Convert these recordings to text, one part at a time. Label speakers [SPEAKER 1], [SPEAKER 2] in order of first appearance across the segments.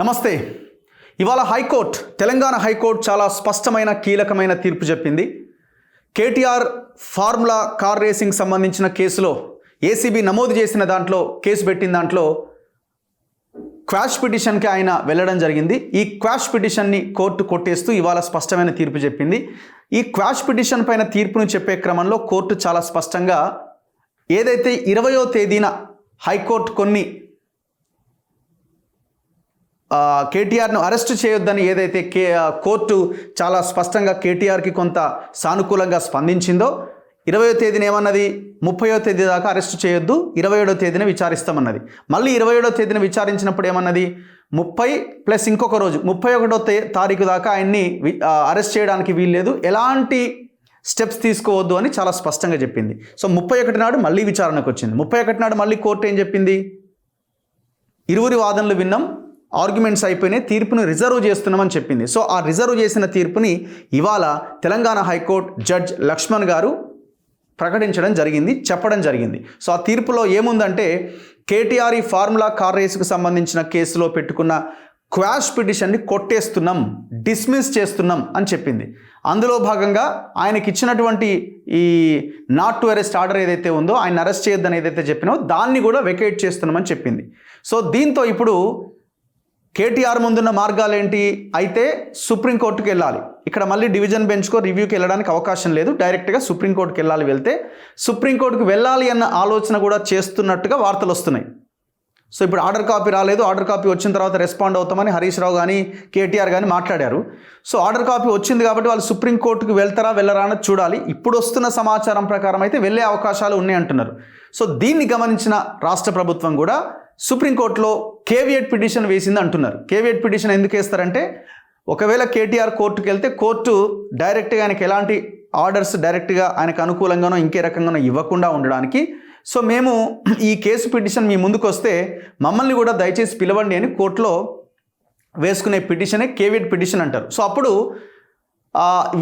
[SPEAKER 1] నమస్తే. ఇవాళ high court, Telangana high court చాలా స్పష్టమైన కీలకమైన తీర్పు చెప్పింది. కేటీఆర్ ఫార్ములా కార్ రేసింగ్ సంబంధించిన కేసులో ఏసీబీ నమోదు చేసిన దాంట్లో, కేసు పెట్టిన దాంట్లో క్వాష్ పిటిషన్కి ఆయన వెళ్ళడం జరిగింది. ఈ క్వాష్ పిటిషన్ని కోర్టు కొట్టేస్తూ ఇవాళ స్పష్టమైన తీర్పు చెప్పింది. ఈ క్వాష్ పిటిషన్ పైన తీర్పును చెప్పే క్రమంలో కోర్టు చాలా స్పష్టంగా ఏదైతే 20వ తేదీన హైకోర్టు కొన్ని కేటీఆర్ను అరెస్ట్ చేయొద్దని ఏదైతే కోర్టు చాలా స్పష్టంగా కేటీఆర్కి కొంత సానుకూలంగా స్పందించిందో, 20వ తేదీన ఏమన్నది, 30వ తేదీ దాకా అరెస్ట్ చేయొద్దు, 27వ తేదీన విచారిస్తామన్నది. మళ్ళీ 27వ తేదీన విచారించినప్పుడు ఏమన్నది, 30 ప్లస్ ఇంకొక రోజు 31వ తారీఖు దాకా ఆయన్ని అరెస్ట్ చేయడానికి వీల్లేదు, ఎలాంటి స్టెప్స్ తీసుకోవద్దు అని చాలా స్పష్టంగా చెప్పింది. సో 31 నాడు మళ్ళీ విచారణకు వచ్చింది. 31 నాడు మళ్ళీ కోర్టు ఏం చెప్పింది, ఇరువురి వాదనలు విన్నాం, ఆర్గ్యుమెంట్స్ అయిపోయినాయి, తీర్పును రిజర్వ్ చేస్తున్నామని చెప్పింది. సో ఆ రిజర్వ్ చేసిన తీర్పుని ఇవాళ తెలంగాణ హైకోర్టు జడ్జ్ లక్ష్మణ్ గారు ప్రకటించడం జరిగింది, చెప్పడం జరిగింది. సో ఆ తీర్పులో ఏముందంటే, కేటీఆర్ ఈ ఫార్ములా కార్ రేసుకు సంబంధించిన కేసులో పెట్టుకున్న క్వాష్ పిటిషన్ని కొట్టేస్తున్నాం, డిస్మిస్ చేస్తున్నాం అని చెప్పింది. అందులో భాగంగా ఆయనకి ఇచ్చినటువంటి ఈ నాట్ టు అరెస్ట్ ఆర్డర్ ఏదైతే ఉందో, ఆయన అరెస్ట్ చేయొద్దని ఏదైతే చెప్పినో దాన్ని కూడా వెకేట్ చేస్తున్నామని చెప్పింది. సో దీంతో ఇప్పుడు కేటీఆర్ ముందున్న మార్గాలు ఏంటి అయితే, సుప్రీంకోర్టుకు వెళ్ళాలి. ఇక్కడ మళ్ళీ డివిజన్ బెంచ్కో రివ్యూకి వెళ్ళడానికి అవకాశం లేదు, డైరెక్ట్గా సుప్రీంకోర్టుకు వెళ్ళాలి. వెళ్తే సుప్రీంకోర్టుకు వెళ్ళాలి అన్న ఆలోచన కూడా చేస్తున్నట్టుగా వార్తలు వస్తున్నాయి. సో ఇప్పుడు ఆర్డర్ కాపీ రాలేదు, ఆర్డర్ కాపీ వచ్చిన తర్వాత రెస్పాండ్ అవుతామని హరీష్ రావు కానీ కేటీఆర్ కానీ మాట్లాడారు. సో ఆర్డర్ కాపీ వచ్చింది కాబట్టి వాళ్ళు సుప్రీంకోర్టుకు వెళ్తారా వెళ్ళరా అన్నది చూడాలి. ఇప్పుడు వస్తున్న సమాచారం ప్రకారం అయితే వెళ్ళే అవకాశాలు ఉన్నాయి అంటున్నారు. సో దీన్ని గమనించిన రాష్ట్ర ప్రభుత్వం కూడా సుప్రీంకోర్టులో కేవియట్ పిటిషన్ వేసింది అంటున్నారు. కేవియట్ పిటిషన్ ఎందుకు వేస్తారంటే, ఒకవేళ కేటీఆర్ కోర్టుకు వెళ్తే కోర్టు డైరెక్ట్గా ఆయనకి ఎలాంటి ఆర్డర్స్ డైరెక్ట్గా ఆయనకు అనుకూలంగానో ఇంకే రకంగానో ఇవ్వకుండా ఉండడానికి. సో మేము ఈ కేసు పిటిషన్ మీ ముందుకు వస్తే మమ్మల్ని కూడా దయచేసి పిలవండి అని కోర్టులో వేసుకునే పిటిషనే కేవియట్ పిటిషన్ అంటారు. సో అప్పుడు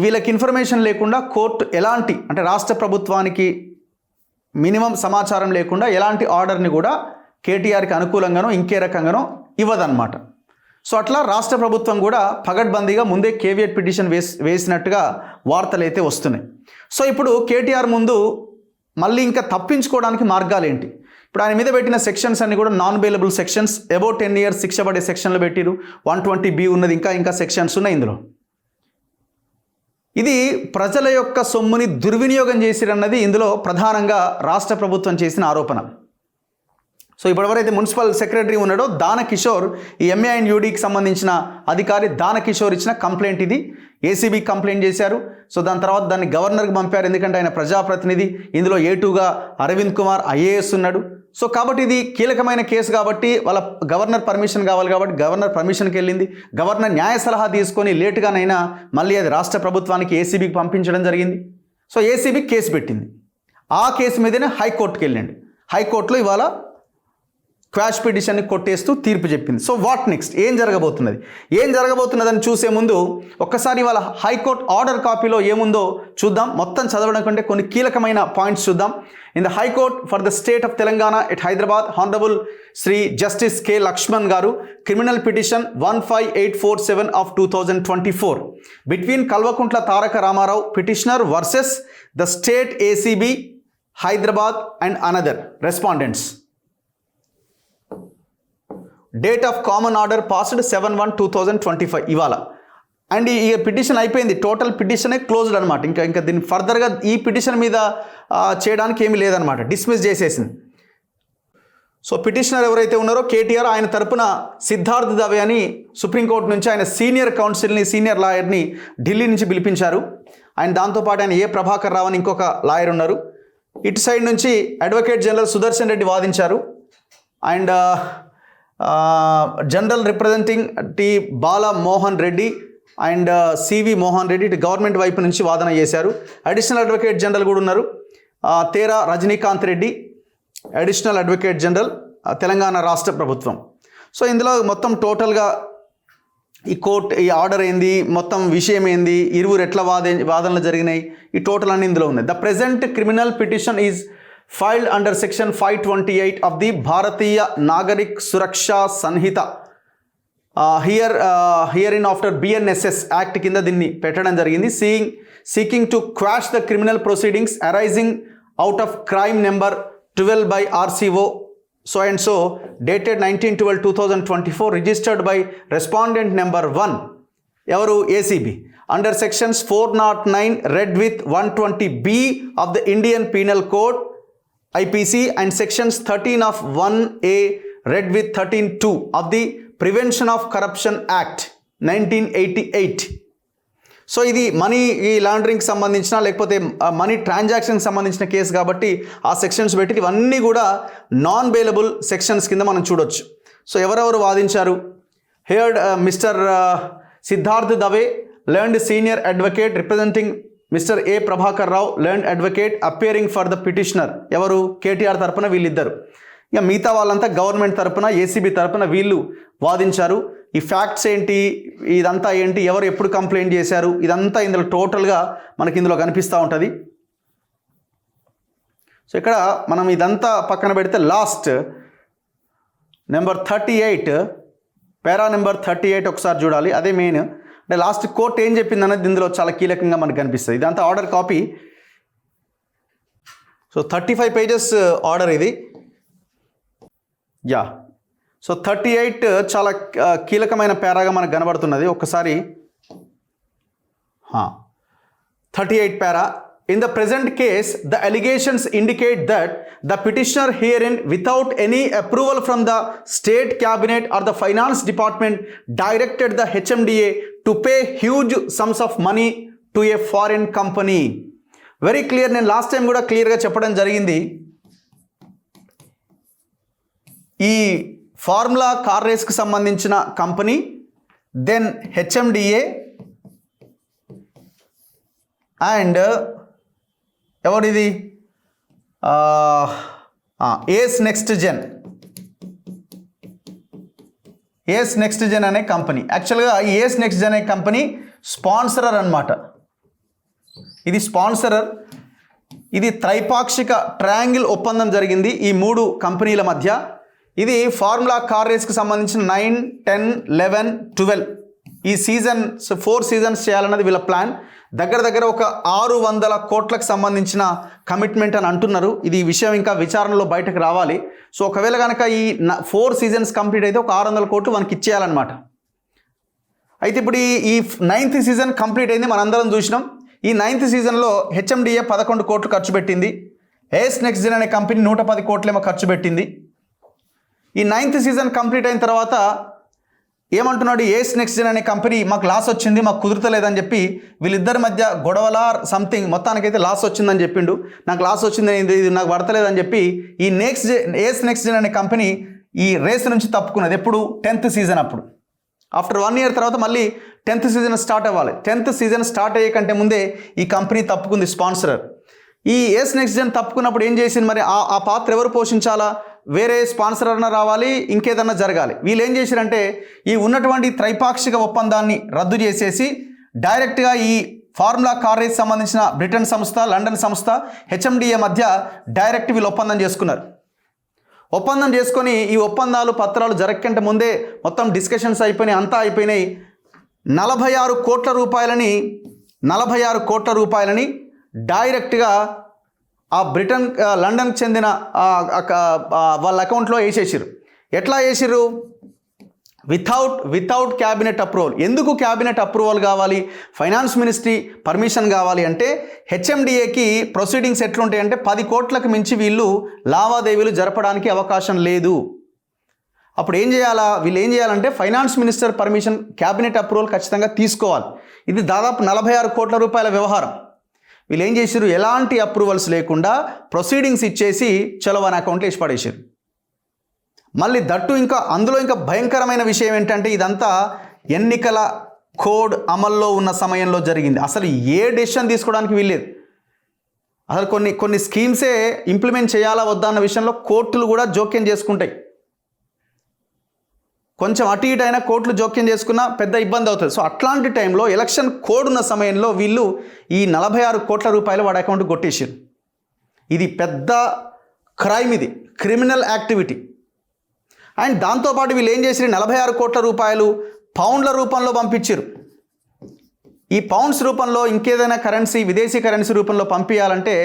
[SPEAKER 1] వీళ్ళకి ఇన్ఫర్మేషన్ లేకుండా కోర్టు ఎలాంటి, అంటే రాష్ట్ర ప్రభుత్వానికి మినిమం సమాచారం లేకుండా ఎలాంటి ఆర్డర్ని కూడా కేటీఆర్కి అనుకూలంగానో ఇంకే రకంగానో ఇవ్వదన్నమాట. సో అట్లా రాష్ట్ర ప్రభుత్వం కూడా పగడ్బందీగా ముందే కేవియట్ పిటిషన్ వేసినట్టుగా వార్తలు అయితే వస్తున్నాయి. సో ఇప్పుడు కేటీఆర్ ముందు మళ్ళీ ఇంకా తప్పించుకోవడానికి మార్గాలు ఏంటి? ఇప్పుడు ఆయన మీద పెట్టిన సెక్షన్స్ అన్ని కూడా non bailable sections, about 10 years శిక్ష పడే సెక్షన్లు పెట్టిరు. 120B ఉన్నది, ఇంకా సెక్షన్స్ ఉన్నాయి ఇందులో. ఇది ప్రజల యొక్క సొమ్ముని దుర్వినియోగం చేసిరన్నది ఇందులో ప్రధానంగా రాష్ట్ర ప్రభుత్వం చేసిన ఆరోపణ. సో ఇప్పటివరైతే మున్సిపల్ సెక్రటరీ ఉన్నాడో దానకిషోర్, ఈ MANUDకి సంబంధించిన అధికారి దానకిషోర్ ఇచ్చిన కంప్లైంట్ ఇది. ఏసీబీ కంప్లైంట్ చేశారు. సో దాని తర్వాత దాన్ని గవర్నర్కి పంపారు, ఎందుకంటే ఆయన ప్రజాప్రతినిధి. ఇందులో A2గా అరవింద్ కుమార్ IAS ఉన్నాడు. సో కాబట్టి ఇది కీలకమైన కేసు కాబట్టి వాళ్ళ గవర్నర్ పర్మిషన్ కావాలి కాబట్టి గవర్నర్ పర్మిషన్కి వెళ్ళింది. గవర్నర్ న్యాయ సలహా తీసుకొని లేటుగానైనా మళ్ళీ అది రాష్ట్ర ప్రభుత్వానికి ఏసీబీకి పంపించడం జరిగింది. సో ఏసీబీ కేసు పెట్టింది. ఆ కేసు మీదనే హైకోర్టుకి వెళ్ళండి. హైకోర్టులో ఇవాళ క్వాష్ పిటిషన్ని కొట్టేస్తూ తీర్పు చెప్పింది. సో వాట్ నెక్స్ట్, ఏం జరగబోతున్నదని చూసే ముందు ఒక్కసారి వాళ్ళ హైకోర్టు ఆర్డర్ కాపీలో ఏముందో చూద్దాం. మొత్తం చదవడం కంటే కొన్ని కీలకమైన పాయింట్స్ చూద్దాం. In the high court for the state of Telangana at Hyderabad, honourable Shri justice K Lakshman garu, criminal petition 15847 of 2024 between Kalvakuntla Taraka Rama Rao petitioner versus the state ACB Hyderabad and another respondents. Date of common order passed 7/1/2025 ఇవాళ. And ఈ పిటిషన్ అయిపోయింది, total పిటిషనే closed అనమాట. ఇంకా దీన్ని ఫర్దర్గా ఈ petition మీద చేయడానికి ఏమీ లేదనమాట, డిస్మిస్ చేసేసింది. సో పిటిషనర్ ఎవరైతే ఉన్నారో కేటీఆర్, ఆయన తరపున సిద్ధార్థ్ దవే అని సుప్రీంకోర్టు నుంచి ఆయన సీనియర్ లాయర్ని ఢిల్లీ నుంచి పిలిపించారు. ఆయన దాంతోపాటు ఆయన ప్రభాకర్ రావు అని ఇంకొక లాయర్ ఉన్నారు. ఇటు సైడ్ నుంచి అడ్వకేట్ జనరల్ సుదర్శన్ రెడ్డి వాదించారు. And general representing T Bala Mohan Reddy and CV Mohan Reddy ఇటు గవర్నమెంట్ వైపు నుంచి వాదన చేశారు. అడిషనల్ అడ్వకేట్ జనరల్ కూడా ఉన్నారు, తేరా Rajinikanth Reddy, additional advocate general Telangana రాష్ట్ర ప్రభుత్వం. సో ఇందులో మొత్తం టోటల్గా ఈ కోర్ట్, ఈ ఆర్డర్ ఏంది, మొత్తం విషయం ఏంది, ఇరువురు ఎట్లా వాదనలు జరిగినాయి, ఈ టోటల్ అన్ని ఇందులో ఉన్నాయి. The present criminal petition is filed under section 528 of the Bharatiya Nagarik Suraksha Sanhita here in after BNSS act కింద దీన్ని పెట్టడం జరిగింది. Seeking to quash the criminal proceedings arising out of crime number 12 by RCO so and so dated 19/12/2024 registered by respondent number 1 ఎవరు ACB under sections 409 read with 120B of the Indian Penal Code IPC and sections 13 of 1A read with 13(2) of the Prevention of Corruption Act 1988. So ఇది money లాండరింగ్కి సంబంధించిన లేకపోతే money ట్రాన్సాక్షన్కి సంబంధించిన case కాబట్టి ఆ sections పెట్టి ఇవన్నీ కూడా నాన్ బెయిలబుల్ సెక్షన్స్ కింద మనం చూడొచ్చు. సో ఎవరెవరు వాదించారు? Heard mister Siddharth Dave, learned senior advocate representing mister A Prabhakar Rao, learned advocate appearing for the petitioner. ఎవరు? కేటీఆర్ తరపున వీళ్ళిద్దరు. ఇక మిగతా వాళ్ళంతా గవర్నమెంట్ తరపున ఏసీబీ తరపున వీళ్ళు వాదించారు. ఈ ఫ్యాక్ట్స్ ఏంటి, ఇదంతా ఏంటి, ఎవరు ఎప్పుడు కంప్లైంట్ చేశారు, ఇదంతా ఇందులో టోటల్గా మనకి ఇందులో కనిపిస్తూ ఉంటుంది. సో ఇక్కడ మనం ఇదంతా పక్కన పెడితే లాస్ట్ నెంబర్ 38 పారా నెంబర్ 38 ఒకసారి చూడాలి. అదే మెయిన్. అంటే లాస్ట్ కోర్ట్ ఏం చెప్పింది అనేది ఇందులో చాలా కీలకంగా మనకు కనిపిస్తుంది. ఇదంతా order copy. So 35 pages order ఇది. యా, సో 38 చాలా కీలకమైన పేరాగా మనకు కనబడుతున్నది. ఒక్కసారి 38 పేరా. In the present case, the allegations indicate that the petitioner herein, without any approval from the State Cabinet or the Finance Department, directed the HMDA to pay huge sums of money to a foreign company. Very clear. నేను last time కూడా క్లియర్గా చెప్పడం జరిగింది. ఈ formula car రేస్కి సంబంధించిన company, then HMDA and ఎవరిది ఏస్ next gen అనే company. యాక్చువల్గా ఈ ఏస్ నెక్స్ట్ జెన్ అనే కంపెనీ స్పాన్సరర్ అన్నమాట. ఇది స్పాన్సరర్. ఇది త్రైపాక్షిక ట్రయాంగిల్ ఒప్పందం జరిగింది ఈ 3 కంపెనీల మధ్య. ఇది ఫార్ములా కార్ రేస్కి సంబంధించిన 9, 10, 11, 12 ఈ సీజన్స్ 4 సీజన్స్ చేయాలన్నది వీళ్ళ ప్లాన్. దగ్గర ఒక 600 కోట్లకు సంబంధించిన కమిట్మెంట్ అని అంటున్నారు. ఇది ఈ విషయం ఇంకా విచారణలో బయటకు రావాలి. సో ఒకవేళ కనుక ఈ 4 సీజన్స్ కంప్లీట్ అయితే ఒక 600 కోట్లు మనకి ఇచ్చేయాలన్నమాట. అయితే ఇప్పుడు ఈ 9th సీజన్ కంప్లీట్ అయింది, మనందరం చూసినాం. ఈ 9th సీజన్లో హెచ్ఎండిఏ 11 కోట్లు ఖర్చు పెట్టింది. ఏస్ నెక్స్ట్ జెన్ అనే కంపెనీ 110 కోట్లేమో ఖర్చు పెట్టింది. ఈ 9th సీజన్ కంప్లీట్ అయిన తర్వాత ఏమంటున్నాడు? ఏస్ నెక్స్ట్ జెన్ అనే కంపెనీ మాకు లాస్ వచ్చింది, మాకు కుదురుతలేదని చెప్పి వీళ్ళిద్దరి మధ్య గొడవల సంథింగ్, మొత్తానికైతే లాస్ వచ్చిందని చెప్పిండు. నాకు లాస్ వచ్చింది, ఇది నాకు పడతలేదని చెప్పి ఈ ఏస్ నెక్స్ట్ జెన్ అనే కంపెనీ ఈ రేస్ నుంచి తప్పుకున్నది. ఎప్పుడు? 10th సీజన్ అప్పుడు. ఆఫ్టర్ 1 year తర్వాత మళ్ళీ 10th సీజన్ స్టార్ట్ అవ్వాలి. 10th సీజన్ స్టార్ట్ అయ్యే కంటే ముందే ఈ కంపెనీ తప్పుకుంది, స్పాన్సరర్. ఈ ఏస్ నెక్స్ట్ జెన్ తప్పుకున్నప్పుడు ఏం చేసింది మరి? ఆ పాత్ర ఎవరు పోషించాలా? వేరే స్పాన్సర్ అన్న రావాలి, ఇంకేదన్నా జరగాలి. వీళ్ళు ఏం చేశారంటే ఈ ఉన్నటువంటి త్రైపాక్షిక ఒప్పందాన్ని రద్దు చేసేసి డైరెక్ట్గా ఈ ఫార్ములా కార్ రేస్ సంబంధించిన బ్రిటన్ సంస్థ, లండన్ సంస్థ, హెచ్ఎండిఏ మధ్య డైరెక్ట్ వీళ్ళు ఒప్పందం చేసుకున్నారు. ఒప్పందం చేసుకొని ఈ ఒప్పందాలు పత్రాలు జరగకంటే ముందే మొత్తం డిస్కషన్స్ అయిపోయినాయి, అంతా అయిపోయినాయి. 46 కోట్ల రూపాయలని డైరెక్ట్గా ఆ బ్రిటన్, లండన్కి చెందిన వాళ్ళ అకౌంట్లో వేసేసారు. ఎట్లా వేసారు? Without cabinet approval. ఎందుకు క్యాబినెట్ అప్రూవల్ కావాలి, ఫైనాన్స్ మినిస్ట్రీ పర్మిషన్ కావాలి అంటే హెచ్ఎండిఏకి ప్రొసీడింగ్స్ ఎట్లుంటాయంటే 10 కోట్లకు మించి వీళ్ళు లావాదేవీలు జరపడానికి అవకాశం లేదు. అప్పుడు వీళ్ళు ఏం చేయాలంటే finance minister permission, cabinet approval ఖచ్చితంగా తీసుకోవాలి. ఇది దాదాపు 46 కోట్ల రూపాయల వ్యవహారం. వీళ్ళు ఏం చేశారు? ఎలాంటి అప్రూవల్స్ లేకుండా ప్రొసీడింగ్స్ ఇచ్చేసి చలవాన్ అకౌంట్లో వేసి పడేసారు. మళ్ళీ దట్టు అందులో ఇంకా భయంకరమైన విషయం ఏంటంటే ఇదంతా ఎన్నికల కోడ్ అమల్లో ఉన్న సమయంలో జరిగింది. అసలు ఏ డెసిషన్ తీసుకోవడానికి వీల్లేదు. అసలు కొన్ని స్కీమ్సే ఇంప్లిమెంట్ చేయాలా వద్దా అన్న విషయంలో కోర్టులు కూడా జోక్యం చేసుకుంటాయి. కొంచెం అటు ఇటు అయినా కోర్టులు జోక్యం చేసుకున్నా పెద్ద ఇబ్బంది అవుతుంది. సో అట్లాంటి టైంలో ఎలక్షన్ కోడ్ ఉన్న సమయంలో వీళ్ళు ఈ 46 కోట్ల రూపాయలు వాడి అకౌంట్కి కొట్టేసారు. ఇది పెద్ద క్రైమ్, ఇది క్రిమినల్ యాక్టివిటీ. అండ్ దాంతోపాటు వీళ్ళు ఏం చేసి 46 కోట్ల రూపాయలు పౌండ్ల రూపంలో పంపించారు. ఈ పౌండ్స్ రూపంలో ఇంకేదైనా కరెన్సీ, విదేశీ కరెన్సీ రూపంలో పంపించాలంటే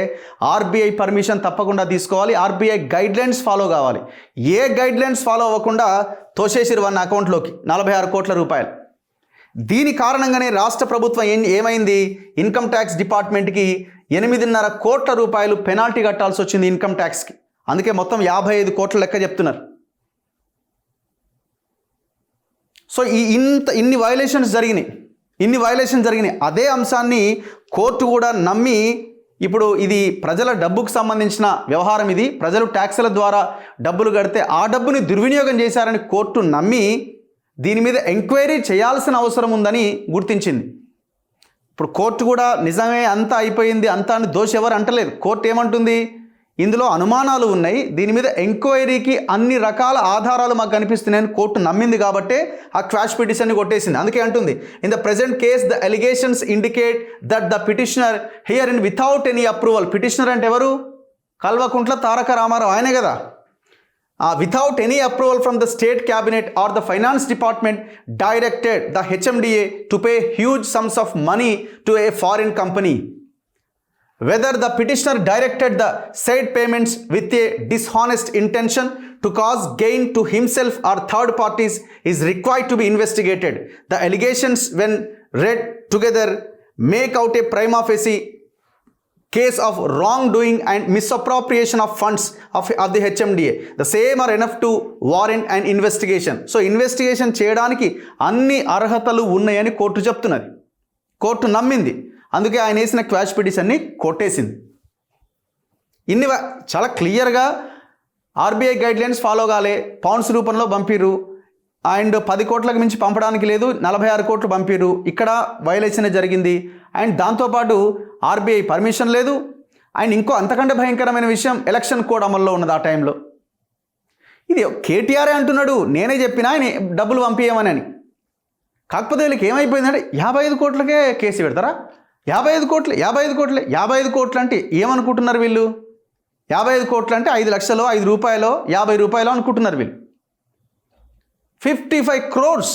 [SPEAKER 1] ఆర్బీఐ పర్మిషన్ తప్పకుండా తీసుకోవాలి, ఆర్బీఐ గైడ్లైన్స్ ఫాలో కావాలి. ఏ గైడ్లైన్స్ ఫాలో అవ్వకుండా తోసేసిరు వాళ్ళ అకౌంట్లోకి 46 కోట్ల రూపాయలు. దీని కారణంగానే రాష్ట్ర ప్రభుత్వం ఏమైంది, ఇన్కమ్ ట్యాక్స్ డిపార్ట్మెంట్కి 8.5 కోట్ల రూపాయలు పెనాల్టీ కట్టాల్సి వచ్చింది ఇన్కమ్ ట్యాక్స్కి. అందుకే మొత్తం 55 కోట్ల లెక్క చెప్తున్నారు. సో ఇన్ని వయలేషన్స్ జరిగినాయి. అదే అంశాన్ని కోర్టు కూడా నమ్మి ఇప్పుడు ఇది ప్రజల డబ్బుకు సంబంధించిన వ్యవహారం, ఇది ప్రజలు ట్యాక్సుల ద్వారా డబ్బులు కడితే ఆ డబ్బుని దుర్వినియోగం చేశారని కోర్టు నమ్మి దీని మీద ఎంక్వైరీ చేయాల్సిన అవసరం ఉందని గుర్తించింది. ఇప్పుడు కోర్టు కూడా నిజమే అంతా అయిపోయింది, అంతా అని దోషి ఎవరు అంటలేదు. కోర్టు ఏమంటుంది, ఇందులో అనుమానాలు ఉన్నాయి, దీని మీద ఎంక్వైరీకి అన్ని రకాల ఆధారాలు మాకు కనిపిస్తున్నాయని కోర్టు నమ్మింది కాబట్టే ఆ క్వాష్ పిటిషన్ని కొట్టేసింది. అందుకే అంటుంది, in the present case the allegations indicate that the petitioner here in without any approval. Petitioner అంటే ఎవరు, కల్వకుంట్ల తారక రామారావు, ఆయనే కదా. Without any approval from the state cabinet or the finance department directed the HMDA to pay huge sums of money to a foreign company. Whether the petitioner directed the said payments with a dishonest intention to cause gain to himself or third parties is required to be investigated. The allegations, when read together, make out a prima facie case of wrongdoing and misappropriation of funds of the HMDA. The same are enough to warrant an investigation. So investigation చేయడానికి అన్ని అర్హతలు ఉన్నాయని court చెప్తున్నది. Court నమ్మింది, అందుకే ఆయన వేసిన quash పిటిషన్ని కొట్టేసింది. చాలా క్లియర్గా ఆర్బీఐ గైడ్లైన్స్ ఫాలో కాలే, పౌండ్స్ రూపంలో పంపిర్రు, అండ్ 10 కోట్లకు మించి పంపడానికి లేదు, 46 కోట్లు పంపిర్రు, ఇక్కడ వైలేషన్ జరిగింది. అండ్ దాంతోపాటు ఆర్బీఐ పర్మిషన్ లేదు. అండ్ ఇంకో అంతకంటే భయంకరమైన విషయం, ఎలక్షన్ కోడ్ అమల్లో ఉన్నది ఆ టైంలో. ఇది కేటీఆర్ అంటున్నాడు, నేనే చెప్పినా ఆయన డబ్బులు పంపించమని. కాకపోతే వీళ్ళకి ఏమైపోయిందంటే 55 కోట్లకే కేసు పెడతారా, 55 కోట్లు అంటే ఏమనుకుంటున్నారు వీళ్ళు? 55 కోట్లు అంటే 5 లక్షలు, 5 రూపాయలు, 50 రూపాయలు అనుకుంటున్నారు వీళ్ళు. 55 crores.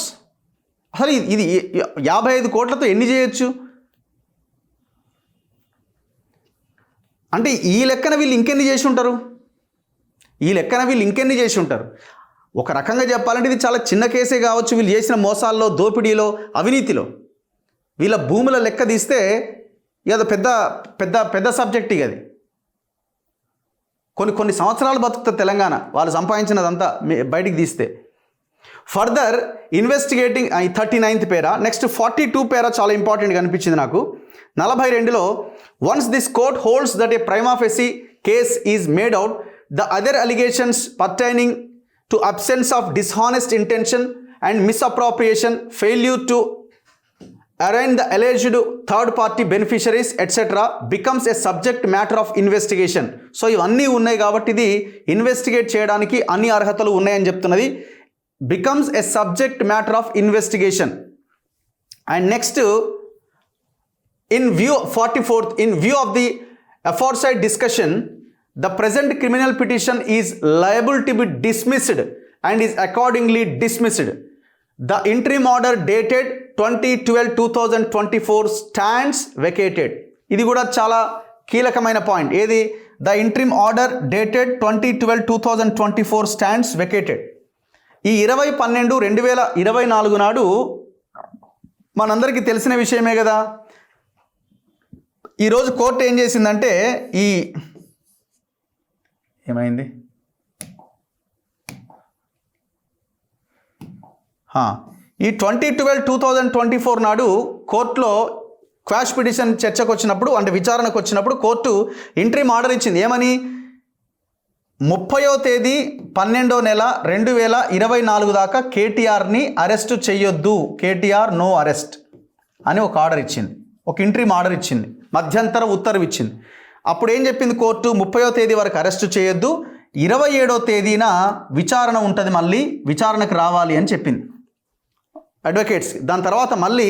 [SPEAKER 1] అసలు ఇది 55 కోట్లతో ఎన్ని చేయొచ్చు అంటే ఈ లెక్కన వీళ్ళు ఇంకెన్ని చేసి ఉంటారు. ఒక రకంగా చెప్పాలంటే ఇది చాలా చిన్న కేసే కావచ్చు. వీళ్ళు చేసిన మోసాల్లో, దోపిడీలో, అవినీతిలో వీళ్ళ భూముల లెక్క తీస్తే ఇక పెద్ద పెద్ద పెద్ద సబ్జెక్ట్. ఇక అది కొన్ని సంవత్సరాలు బతుకుతుంది తెలంగాణ వాళ్ళు సంపాదించినదంతా బయటికి తీస్తే. Further investigating 39th para. Next 42 para చాలా ఇంపార్టెంట్గా అనిపించింది నాకు. 42లో once this court holds that a prima facie case is made out the other allegations pertaining to absence of dishonest intention and misappropriation, failure to arraign the alleged third party beneficiaries etc. becomes a subject matter of investigation. So ఇవన్నీ ఉన్నాయి కాబట్టి ఇది investigate చేయడానికి అన్ని అర్హతలు ఉన్నాయని చెప్తున్నది. becomes a subject matter of investigation. And next, in view 44th, in view of the aforesaid discussion, the present criminal petition is liable to be dismissed and is accordingly dismissed. The interim order dated 2012-2024 stands vacated. ఇది కూడా చాలా కీలకమైన point. ఏది? The interim order dated 2012-2024 stands vacated. ఈ 20/12/2024 నాడు మనందరికీ తెలిసిన విషయమే కదా. ఈరోజు కోర్టు ఏం చేసిందంటే ఏమైంది, ఈ 2012-2024 నాడు కోర్టులో క్వాష్ పిటిషన్ చర్చకు వచ్చినప్పుడు, అంటే విచారణకు వచ్చినప్పుడు కోర్టు ఇంట్రీమ్ ఆర్డర్ ఇచ్చింది. ఏమని? 30వ తేదీ 12వ నెల 2024 దాకా కేటీఆర్ని అరెస్టు చేయొద్దు, కేటీఆర్ నో అరెస్ట్ అని ఒక ఆర్డర్ ఇచ్చింది, ఒక ఇంట్రీమ్ ఆర్డర్ ఇచ్చింది, మధ్యంతర ఉత్తర్వు ఇచ్చింది. అప్పుడు ఏం చెప్పింది కోర్టు? 30వ తేదీ వరకు అరెస్టు చేయొద్దు, 27వ తేదీన విచారణ ఉంటుంది, మళ్ళీ విచారణకు రావాలి అని చెప్పింది. అడ్వకేట్స్. దాని తర్వాత మళ్ళీ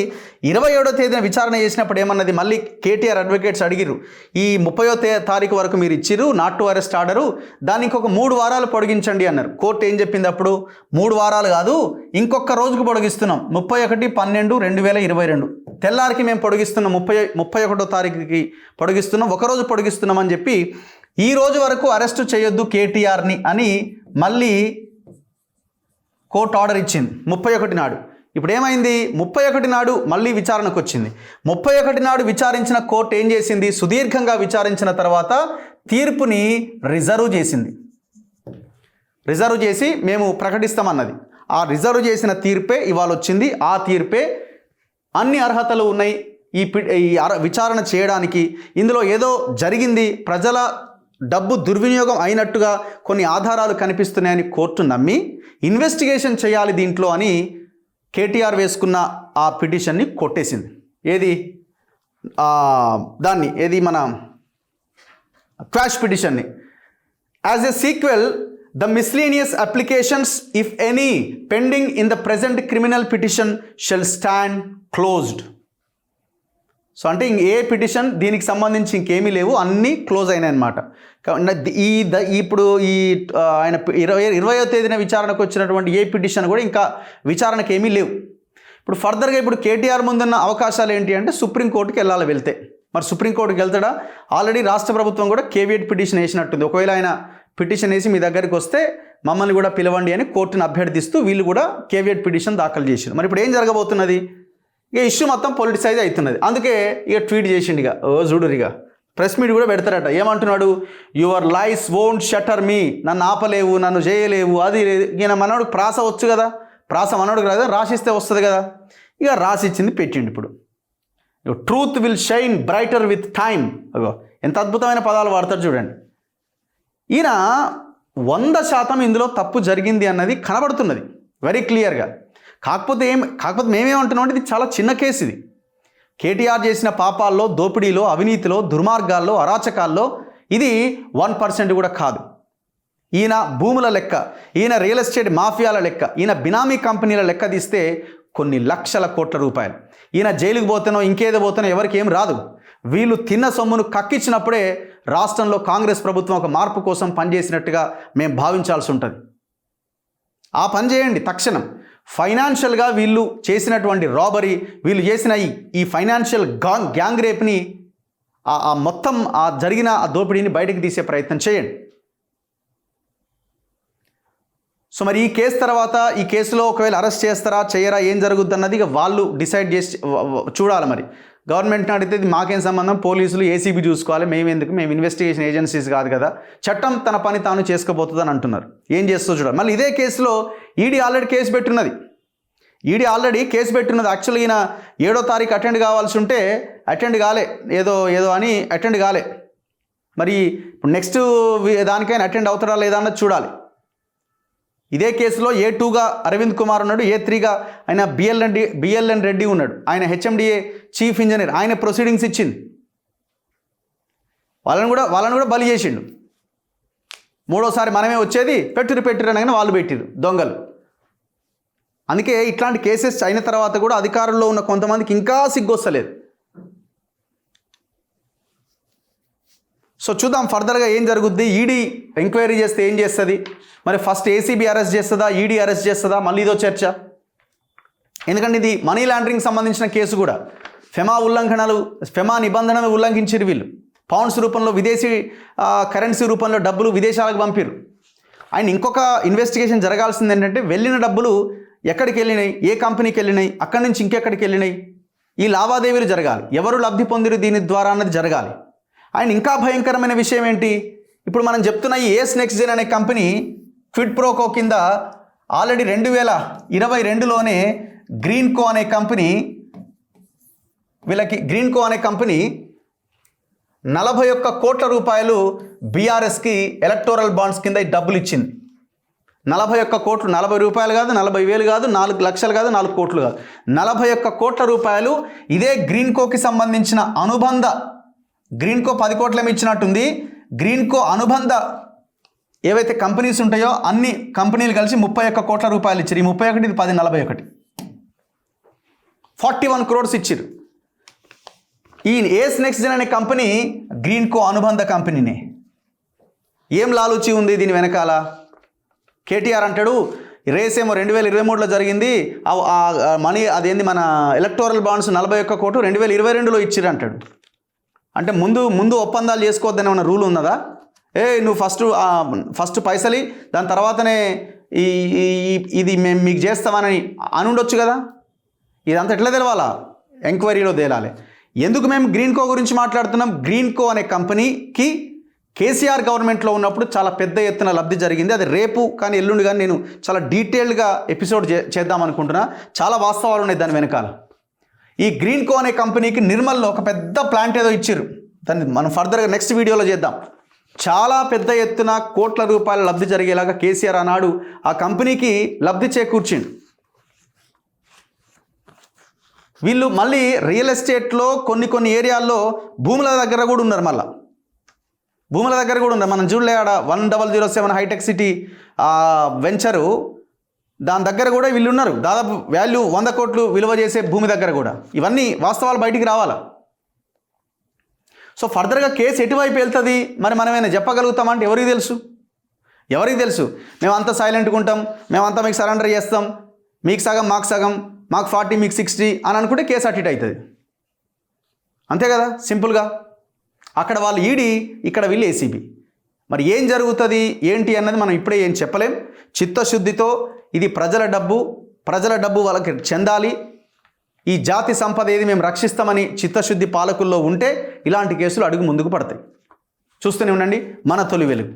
[SPEAKER 1] 27వ తేదీన విచారణ చేసినప్పుడు ఏమన్నది, మళ్ళీ కేటీఆర్ అడ్వకేట్స్ అడిగిరు, ఈ 30వ తారీఖు వరకు మీరు ఇచ్చిరు నాట్ టు అరెస్ట్ ఆర్డరు, దాన్ని ఇంకొక 3 వారాలు పొడిగించండి అన్నారు. కోర్టు ఏం చెప్పింది అప్పుడు, 3 వారాలు కాదు ఇంకొక రోజుకు పొడిగిస్తున్నాం, 31/12/2022 తెల్లారికి మేము పొడిగిస్తున్నాం, 31వ తారీఖుకి పొడిగిస్తున్నాం, ఒకరోజు పొడిగిస్తున్నాం అని చెప్పి ఈ రోజు వరకు అరెస్టు చేయొద్దు కేటీఆర్ని అని మళ్ళీ కోర్టు ఆర్డర్ ఇచ్చింది 31 నాడు. ఇప్పుడు ఏమైంది, 31 నాడు మళ్ళీ విచారణకు వచ్చింది. 31 నాడు విచారించిన కోర్టు ఏం చేసింది, సుదీర్ఘంగా విచారించిన తర్వాత తీర్పుని రిజర్వ్ చేసింది. రిజర్వ్ చేసి మేము ప్రకటిస్తామన్నది. ఆ రిజర్వ్ చేసిన తీర్పే ఇవాళ వచ్చింది. ఆ తీర్పే అన్ని అర్హతలు ఉన్నాయి ఈ విచారణ చేయడానికి. ఇందులో ఏదో జరిగింది, ప్రజల డబ్బు దుర్వినియోగం అయినట్టుగా కొన్ని ఆధారాలు కనిపిస్తున్నాయని కోర్టు నమ్మి ఇన్వెస్టిగేషన్ చేయాలి దీంట్లో అని కేటీఆర్ వేసుకున్న ఆ పిటిషన్ని కొట్టేసింది. ఏది మన క్వాష్ పిటిషన్ని. As a sequel the miscellaneous applications if any pending in the present criminal petition shall stand closed. So అంటే ఏ పిటిషన్ దీనికి సంబంధించి ఇంకేమీ లేవు, అన్నీ క్లోజ్ అయినాయి అన్నమాట. ఇప్పుడు ఆయన 20వ తేదీన విచారణకు వచ్చినటువంటి ఏ పిటిషన్ కూడా ఇంకా విచారణకు ఏమీ లేవు. ఇప్పుడు ఫర్దర్గా ఇప్పుడు కేటీఆర్ ముందున్న అవకాశాలు ఏంటి అంటే సుప్రీంకోర్టుకి వెళ్ళాలి. వెళ్తే మరి సుప్రీంకోర్టుకి వెళ్తాడా? ఆల్రెడీ రాష్ట్ర ప్రభుత్వం కూడా కేవియట్ పిటిషన్ వేసినట్టుంది. ఒకవేళ ఆయన పిటిషన్ వేసి మీ దగ్గరికి వస్తే మమ్మల్ని కూడా పిలవండి అని కోర్టును అభ్యర్థిస్తూ వీళ్ళు కూడా కేవియట్ పిటిషన్ దాఖలు చేశారు. మరి ఇప్పుడు ఏం జరగబోతున్నది, ఇక ఇష్యూ మొత్తం పొలిటిసైజ్ అవుతున్నది. అందుకే ఇక ట్వీట్ చేసిండు, చూడురిగా ప్రెస్ మీట్ కూడా పెడతారట. ఏమంటున్నాడు, యువర్ లైస్ వోంట్ షటర్ మీ, నన్ను ఆపలేవు, నన్ను చేయలేవు, అది లేదు. ఈయన మనోడు ప్రాస వచ్చు కదా, ప్రాస మనోడు కదా, రాసిస్తే వస్తుంది కదా. ఇక రాసిచ్చింది పెట్టిండు. ఇప్పుడు truth will shine brighter with time. అగో ఎంత అద్భుతమైన పదాలు వాడతారు చూడండి. ఈయన 100% ఇందులో తప్పు జరిగింది అన్నది కనబడుతున్నది వెరీ క్లియర్గా. కాకపోతే మేమేమంటున్నాం అంటే ఇది చాలా చిన్న కేసు. ఇది కేటీఆర్ చేసిన పాపాల్లో, దోపిడీలో, అవినీతిలో, దుర్మార్గాల్లో, అరాచకాల్లో ఇది 1% కూడా కాదు. ఈయన భూముల లెక్క, ఈయన రియల్ ఎస్టేట్ మాఫియాల లెక్క, ఈయన బినామీ కంపెనీల లెక్క తీస్తే కొన్ని లక్షల కోట్ల రూపాయలు. ఈయన జైలుకు పోతానో ఇంకేదో పోతానో ఎవరికి ఏం రాదు. వీళ్ళు తిన్న సొమ్మును కక్కించినప్పుడే రాష్ట్రంలో కాంగ్రెస్ ప్రభుత్వం ఒక మార్పు కోసం పనిచేసినట్టుగా మేము భావించాల్సి ఉంటుంది. ఆ పని చేయండి తక్షణం. ఫైనాన్షియల్గా వీళ్ళు చేసినటువంటి రాబరీ, వీళ్ళు చేసిన ఈ ఫైనాన్షియల్ గ్యాంగ్ రేప్ని, మొత్తం జరిగిన ఆ దోపిడీని బయటకు తీసే ప్రయత్నం చేయండి. సో మరి ఈ కేసు తర్వాత ఈ కేసులో ఒకవేళ అరెస్ట్ చేస్తారా చేయరా ఏం జరుగుద్ది అన్నది ఇక వాళ్ళు డిసైడ్ చేసి చూడాలి. మరి గవర్నమెంట్ని అడిగితే మాకేం సంబంధం, పోలీసులు ఏసీబీ చూసుకోవాలి, మేము ఇన్వెస్టిగేషన్ ఏజెన్సీస్ కాదు కదా, చట్టం తన పని తాను చేసుకోబోతుందని అంటున్నారు. ఏం చేస్తూ చూడాలి. మళ్ళీ ఇదే కేసులో ఈడీ ఆల్రెడీ కేసు పెట్టున్నది. యాక్చువల్గా ఈయన 7వ తారీఖు అటెండ్ కావాల్సి ఉంటే అటెండ్ కాలే, ఏదో అని అటెండ్ కాలే. మరి ఇప్పుడు నెక్స్ట్ దానికైనా అటెండ్ అవుతాడా లేదా అన్నది చూడాలి. ఇదే కేసులో A2గా అరవింద్ కుమార్ ఉన్నాడు, A3గా ఆయన బిఎల్ఎన్ రెడ్డి ఉన్నాడు. ఆయన HMDA చీఫ్ ఇంజనీర్, ఆయన ప్రొసీడింగ్స్ ఇచ్చింది. వాళ్ళని కూడా బలి చేసిండు. 3వసారి మనమే వచ్చేది, పెట్టురు అనగానే వాళ్ళు పెట్టిరు దొంగలు. అందుకే ఇట్లాంటి కేసెస్ అయిన తర్వాత కూడా అధికారంలో ఉన్న కొంతమందికి ఇంకా సిగ్గొస్తలేదు. సో చూద్దాం ఫర్దర్గా ఏం జరుగుద్ది. ఈడీ ఎంక్వైరీ చేస్తే ఏం చేస్తుంది, మరి ఫస్ట్ ఏసీబీ అరెస్ట్ చేస్తుందా, ఈడీ అరెస్ట్ చేస్తుందా, మళ్ళీ ఇదో చర్చ. ఎందుకంటే ఇది మనీ లాండరింగ్ సంబంధించిన కేసు కూడా. ఫెమా నిబంధనలు ఉల్లంఘించారు వీళ్ళు. పౌండ్స్ రూపంలో, విదేశీ కరెన్సీ రూపంలో డబ్బులు విదేశాలకు పంపారు. ఆయన ఇంకొక ఇన్వెస్టిగేషన్ జరగాల్సింది ఏంటంటే వెళ్ళిన డబ్బులు ఎక్కడికి వెళ్ళినాయి, ఏ కంపెనీకి వెళ్ళినాయి, అక్కడి నుంచి ఇంకెక్కడికి వెళ్ళినాయి, ఈ లావాదేవీలు జరగాలి, ఎవరు లబ్ధి పొందిరు దీని ద్వారా అన్నది జరగాలి. ఆయన ఇంకా భయంకరమైన విషయం ఏంటి, ఇప్పుడు మనం చెప్తున్న ఈ ఏస్ నెక్స్ట్ జెన్ అనే కంపెనీ క్విడ్ ప్రోకో కింద ఆల్రెడీ 2022లోనే గ్రీన్కో అనే కంపెనీ 41 కోట్ల రూపాయలు బీఆర్ఎస్కి ఎలక్టోరల్ బాండ్స్ కింద డబ్బులు ఇచ్చింది. 41 కోట్లు, 40 రూపాయలు కాదు, 40,000 కాదు, 4 లక్షలు కాదు, 4 కోట్లు కాదు, 41 కోట్ల రూపాయలు ఇదే గ్రీన్కోకి సంబంధించిన అనుబంధ, గ్రీన్కో 10 కోట్లమే ఇచ్చినట్టుంది. గ్రీన్కో అనుబంధ ఏవైతే కంపెనీస్ ఉంటాయో అన్ని కంపెనీలు కలిసి 31 కోట్ల రూపాయలు ఇచ్చారు. ఈ 31 ఇది 10, 41. 41 crores ఇచ్చిర్రు. ఈ ఏస్ నెక్స్ట్ జెన్ అనే కంపెనీ గ్రీన్కో అనుబంధ కంపెనీనే. ఏం లాలూచి ఉంది దీని వెనకాల? కేటీఆర్ అంటాడు రేస్ ఏమో 2023లో జరిగింది, మనీ అదేంది మన ఎలక్టోరల్ బాండ్స్ 41 కోట్లు 2022లో ఇచ్చిర్రు అంటాడు. అంటే ముందు ఒప్పందాలు చేసుకోవద్దని ఏమైనా రూల్ ఉన్నదా? నువ్వు ఫస్ట్ పైసలి దాని తర్వాతనే ఇది మేము మీకు చేస్తామని అని ఉండొచ్చు కదా. ఇదంతా ఎట్లా తెలవాలా? ఎంక్వైరీలో తేలాలి. ఎందుకు మేము గ్రీన్కో గురించి మాట్లాడుతున్నాం? గ్రీన్కో అనే కంపెనీకి కేసీఆర్ గవర్నమెంట్లో ఉన్నప్పుడు చాలా పెద్ద ఎత్తున లబ్ధి జరిగింది. అది రేపు కానీ ఎల్లుండి కానీ నేను చాలా డీటెయిల్డ్గా ఎపిసోడ్ చేద్దాం అనుకుంటున్నా. చాలా వాస్తవాలు ఉన్నాయి దాని వెనకాల. ఈ గ్రీన్కో అనే కంపెనీకి నిర్మల్లో ఒక పెద్ద ప్లాంట్ ఏదో ఇచ్చారు. దాన్ని మనం ఫర్దర్గా నెక్స్ట్ వీడియోలో చేద్దాం. చాలా పెద్ద ఎత్తున కోట్ల రూపాయల లబ్ధి జరిగేలాగా కేసీఆర్ ఆనాడు ఆ కంపెనీకి లబ్ధి చేకూర్చిండు. వీళ్ళు మళ్ళీ రియల్ ఎస్టేట్లో కొన్ని ఏరియాల్లో భూముల దగ్గర కూడా ఉన్నారు. భూముల దగ్గర కూడా ఉన్నారు. మనం చూడలే ఆడ 1007 హైటెక్ సిటీ వెంచరు దాని దగ్గర కూడా వీళ్ళు ఉన్నారు. దాదాపు వాల్యూ 100 కోట్లు విలువ చేసే భూమి దగ్గర కూడా. ఇవన్నీ వాస్తవాలు బయటికి రావాలా. సో ఫర్దర్గా కేసు ఎటువైపు వెళ్తుంది మరి మనమేమైనా చెప్పగలుగుతామంటే ఎవరికి తెలుసు? మేమంతా సైలెంట్గా ఉంటాం, మేమంతా మీకు సరెండర్ చేస్తాం, మీకు సగం మాకు సగం, మాకు 40 మీకు 60 అని అనుకుంటే కేసు అటు ఇటు అవుతుంది. అంతే కదా సింపుల్గా. అక్కడ వాళ్ళు ఈడీ, ఇక్కడ వీళ్ళు ఏసీబీ. మరి ఏం జరుగుతుంది ఏంటి అన్నది మనం ఇప్పుడే ఏం చెప్పలేం. చిత్తశుద్ధితో ఇది ప్రజల డబ్బు వాళ్ళకి చెందాలి, ఈ జాతి సంపద ఏది మేము రక్షిస్తామని చిత్తశుద్ధి పాలకుల్లో ఉంటే ఇలాంటి కేసులు అడుగు ముందుకు పడతాయి. చూస్తూనే ఉండండి మన తొలి వెలుగు.